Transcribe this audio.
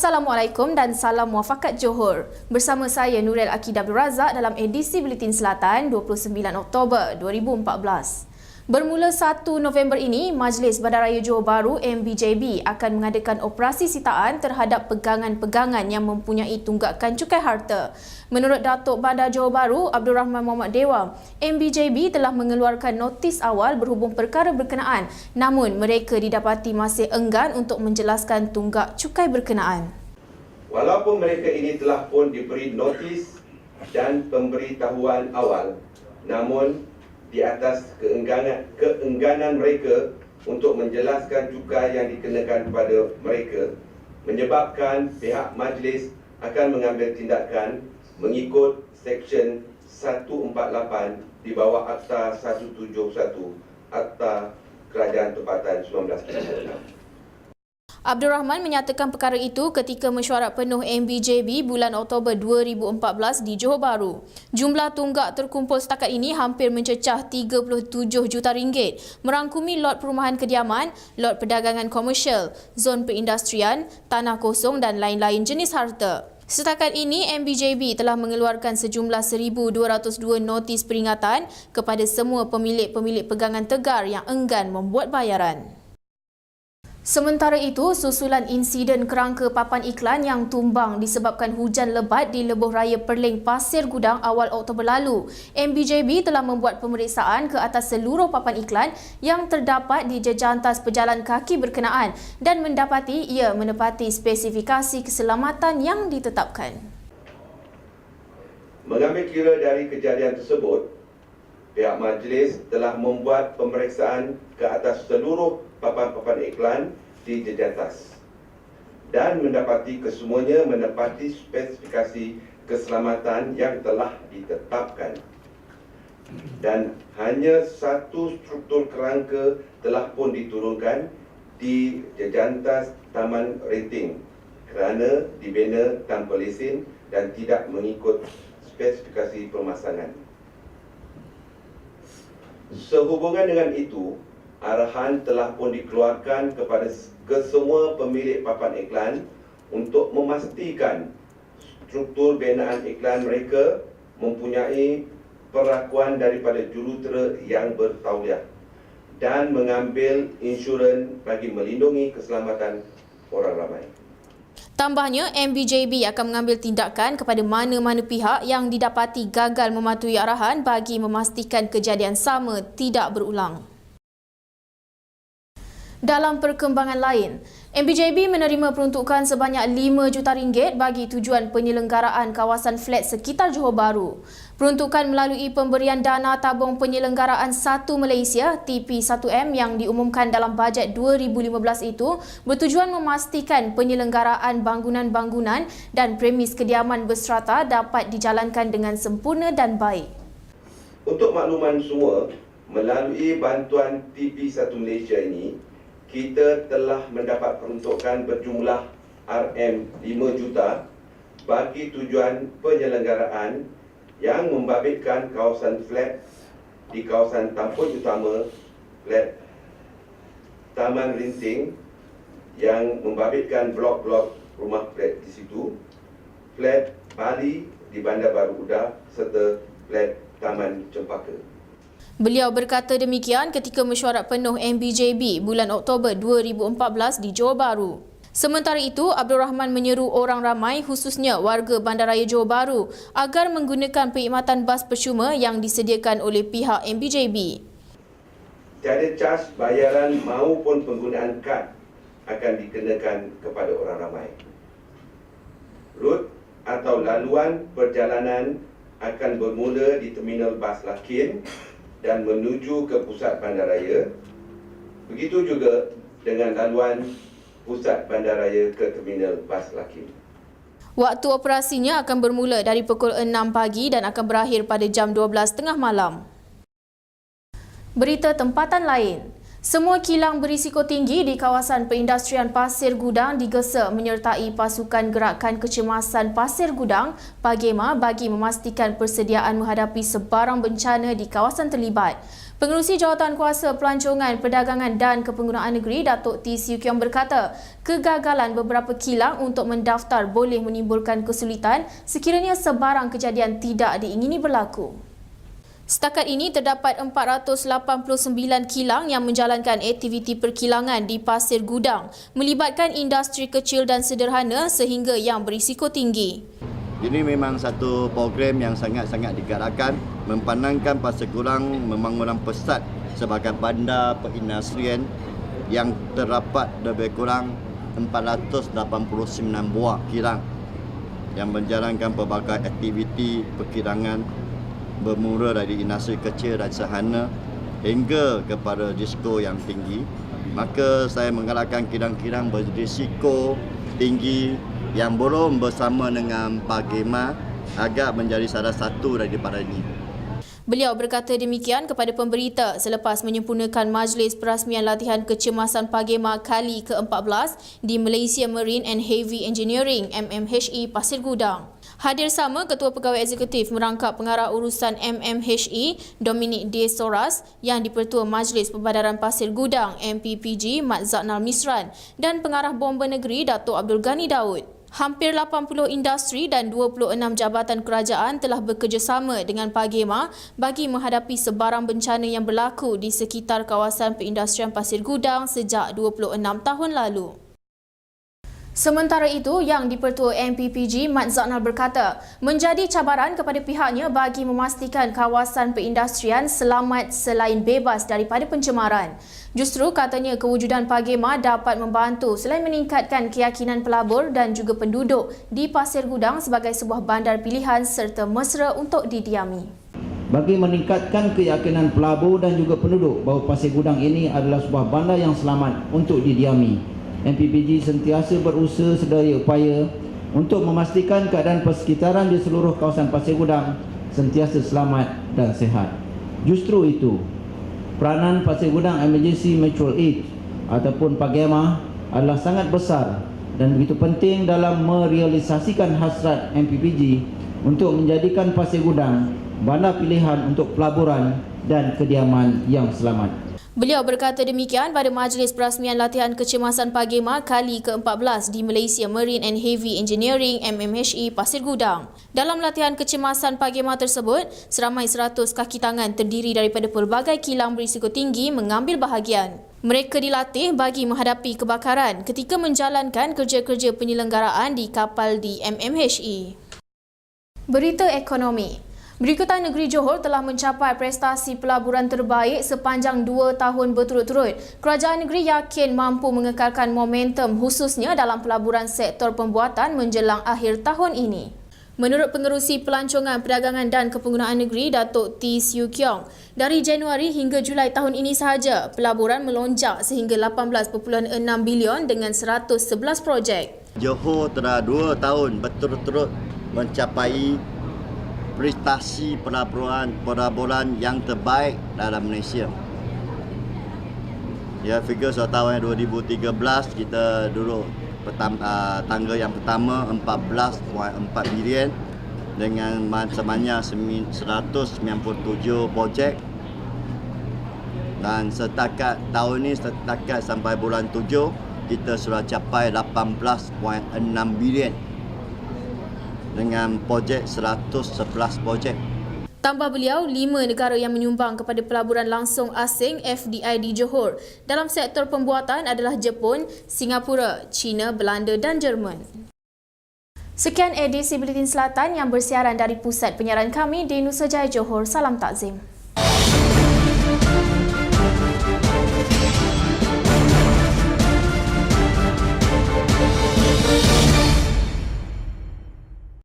Assalamualaikum dan salam muafakat Johor. Bersama saya Nuril Akid Abdul Razak dalam edisi Buletin Selatan 29 Oktober 2014. Bermula 1 November ini, Majlis Bandaraya Johor Bahru MBJB akan mengadakan operasi sitaan terhadap pegangan-pegangan yang mempunyai tunggakan cukai harta. Menurut Datuk Bandar Johor Bahru, Abdul Rahman Mohamad Dewa, MBJB telah mengeluarkan notis awal berhubung perkara berkenaan, namun mereka didapati masih enggan untuk menjelaskan tunggak cukai berkenaan. Walaupun mereka ini telah pun diberi notis dan pemberitahuan awal, namun di atas keengganan mereka untuk menjelaskan cukai yang dikenakan kepada mereka, menyebabkan pihak majlis akan mengambil tindakan mengikut Seksyen 148 di bawah Akta 171 Akta Kerajaan Tempatan 1976. Abdul Rahman menyatakan perkara itu ketika mesyuarat penuh MBJB bulan Oktober 2014 di Johor Bahru. Jumlah tunggak terkumpul setakat ini hampir mencecah 37 juta ringgit, merangkumi lot perumahan kediaman, lot perdagangan komersial, zon perindustrian, tanah kosong dan lain-lain jenis harta. Setakat ini, MBJB telah mengeluarkan sejumlah 1,202 notis peringatan kepada semua pemilik-pemilik pegangan tegar yang enggan membuat bayaran. Sementara itu, susulan insiden kerangka papan iklan yang tumbang disebabkan hujan lebat di Lebuh Raya Perling Pasir Gudang awal Oktober lalu, MBJB telah membuat pemeriksaan ke atas seluruh papan iklan yang terdapat di jejantas pejalan kaki berkenaan dan mendapati ia menepati spesifikasi keselamatan yang ditetapkan. Mengambil kira dari kejadian tersebut, pihak majlis telah membuat pemeriksaan ke atas seluruh papan-papan iklan di jejantas dan mendapati kesemuanya menepati spesifikasi keselamatan yang telah ditetapkan. Dan hanya satu struktur kerangka telah pun diturunkan di jejantas Taman Rating kerana dibina tanpa lesen dan tidak mengikut spesifikasi pemasangan. Sehubungan dengan itu, arahan telah pun dikeluarkan kepada kesemua pemilik papan iklan untuk memastikan struktur binaan iklan mereka mempunyai perakuan daripada jurutera yang bertauliah dan mengambil insurans bagi melindungi keselamatan orang ramai. Tambahnya, MBJB akan mengambil tindakan kepada mana-mana pihak yang didapati gagal mematuhi arahan bagi memastikan kejadian sama tidak berulang. Dalam perkembangan lain, MBJB menerima peruntukan sebanyak RM5 juta bagi tujuan penyelenggaraan kawasan flat sekitar Johor Bahru. Peruntukan melalui pemberian dana tabung penyelenggaraan Satu Malaysia TP1M yang diumumkan dalam bajet 2015 itu bertujuan memastikan penyelenggaraan bangunan-bangunan dan premis kediaman berserata dapat dijalankan dengan sempurna dan baik. Untuk makluman semua, melalui bantuan TP1 Malaysia ini, kita telah mendapat peruntukan berjumlah RM5 juta bagi tujuan penyelenggaraan yang membabitkan kawasan flat di kawasan Tampun Utama, flat Taman Rinting yang membabitkan blok-blok rumah flat di situ, flat Bali di Bandar Baru Uda serta flat Taman Cempaka. Beliau berkata demikian ketika mesyuarat penuh MBJB bulan Oktober 2014 di Johor Bahru. Sementara itu, Abdul Rahman menyeru orang ramai khususnya warga Bandaraya Johor Bahru agar menggunakan perkhidmatan bas percuma yang disediakan oleh pihak MBJB. Tiada caj bayaran maupun penggunaan kad akan dikenakan kepada orang ramai. Rut atau laluan perjalanan akan bermula di Terminal Bas Lakin dan menuju ke pusat bandaraya. Begitu juga dengan laluan pusat bandaraya ke Terminal Bas Lakin. Waktu operasinya akan bermula dari pukul 6 pagi dan akan berakhir pada jam 12 tengah malam. Berita tempatan lain. Semua kilang berisiko tinggi di kawasan perindustrian Pasir Gudang digesa menyertai pasukan gerakan kecemasan Pasir Gudang PAGEMA bagi memastikan persediaan menghadapi sebarang bencana di kawasan terlibat. Pengerusi Jawatankuasa Pelancongan, Perdagangan dan Kepenggunaan Negeri Datuk T. Siu Kiong berkata, kegagalan beberapa kilang untuk mendaftar boleh menimbulkan kesulitan sekiranya sebarang kejadian tidak diingini berlaku. Setakat ini terdapat 489 kilang yang menjalankan aktiviti perkilangan di Pasir Gudang melibatkan industri kecil dan sederhana sehingga yang berisiko tinggi. Ini memang satu program yang sangat-sangat digalakkan, memandangkan Pasir Gudang membangunan pesat sebagai bandar perindustrian yang terdapat lebih kurang 489 buah kilang yang menjalankan pelbagai aktiviti perkilangan bermula dari industri kecil dan sederhana hingga kepada disko yang tinggi. Maka saya menggalakkan kilang-kilang berisiko tinggi yang belum bersama dengan PAGEMA agar menjadi salah satu daripada ini. Beliau berkata demikian kepada pemberita selepas menyempurnakan Majlis Perasmian Latihan Kecemasan PAGEMA kali ke-14 di Malaysia Marine and Heavy Engineering MMHE Pasir Gudang. Hadir sama Ketua Pegawai Eksekutif Merangkap Pengarah Urusan MMHE Dominic D. Soras yang di-Pertua Majlis Pembadaran Pasir Gudang MPPG Mat Zaknal Misran dan Pengarah Bomba Negeri Datuk Abdul Ghani Daud. Hampir 80 industri dan 26 jabatan kerajaan telah bekerjasama dengan PAGEMA bagi menghadapi sebarang bencana yang berlaku di sekitar kawasan perindustrian Pasir Gudang sejak 26 tahun lalu. Sementara itu, yang di-Pertua MPPG Mat Zaknal berkata, menjadi cabaran kepada pihaknya bagi memastikan kawasan perindustrian selamat selain bebas daripada pencemaran. Justru katanya kewujudan PAGEMA dapat membantu selain meningkatkan keyakinan pelabur dan juga penduduk di Pasir Gudang sebagai sebuah bandar pilihan serta mesra untuk didiami. Bagi meningkatkan keyakinan pelabur dan juga penduduk bahawa Pasir Gudang ini adalah sebuah bandar yang selamat untuk didiami, MPPG sentiasa berusaha sedaya upaya untuk memastikan keadaan persekitaran di seluruh kawasan Pasir Gudang sentiasa selamat dan sihat. Justru itu, peranan Pasir Gudang Emergency Mutual Aid ataupun PAGEMA adalah sangat besar dan begitu penting dalam merealisasikan hasrat MPPG untuk menjadikan Pasir Gudang bandar pilihan untuk pelaburan dan kediaman yang selamat. Beliau berkata demikian pada Majlis Perasmian Latihan Kecemasan PAGEMA kali ke-14 di Malaysia Marine and Heavy Engineering MMHE Pasir Gudang. Dalam latihan kecemasan PAGEMA tersebut, seramai 100 kaki tangan terdiri daripada pelbagai kilang berisiko tinggi mengambil bahagian. Mereka dilatih bagi menghadapi kebakaran ketika menjalankan kerja-kerja penyelenggaraan di kapal di MMHE. Berita ekonomi. Berikutan negeri Johor telah mencapai prestasi pelaburan terbaik sepanjang 2 tahun berturut-turut. Kerajaan negeri yakin mampu mengekalkan momentum khususnya dalam pelaburan sektor pembuatan menjelang akhir tahun ini. Menurut Pengerusi Pelancongan, Perdagangan dan Kepenggunaan Negeri Datuk T. Siu Kiong, dari Januari hingga Julai tahun ini sahaja, pelaburan melonjak sehingga 18.6 bilion dengan 111 projek. Johor telah 2 tahun berturut-turut mencapai prestasi pelaburan yang terbaik dalam Malaysia. Ya, figure tahun 2013 kita duduk tangga yang pertama 14.4 bilion dengan sebanyak 197 projek, dan setakat tahun ini, setakat sampai bulan 7 kita sudah capai 18.6 bilion dengan projek 111 projek. Tambah beliau, 5 negara yang menyumbang kepada pelaburan langsung asing FDI di Johor dalam sektor pembuatan adalah Jepun, Singapura, China, Belanda dan Jerman. Sekian edisi Buletin Selatan yang bersiaran dari pusat penyiaran kami di Nusajaya Johor. Salam takzim.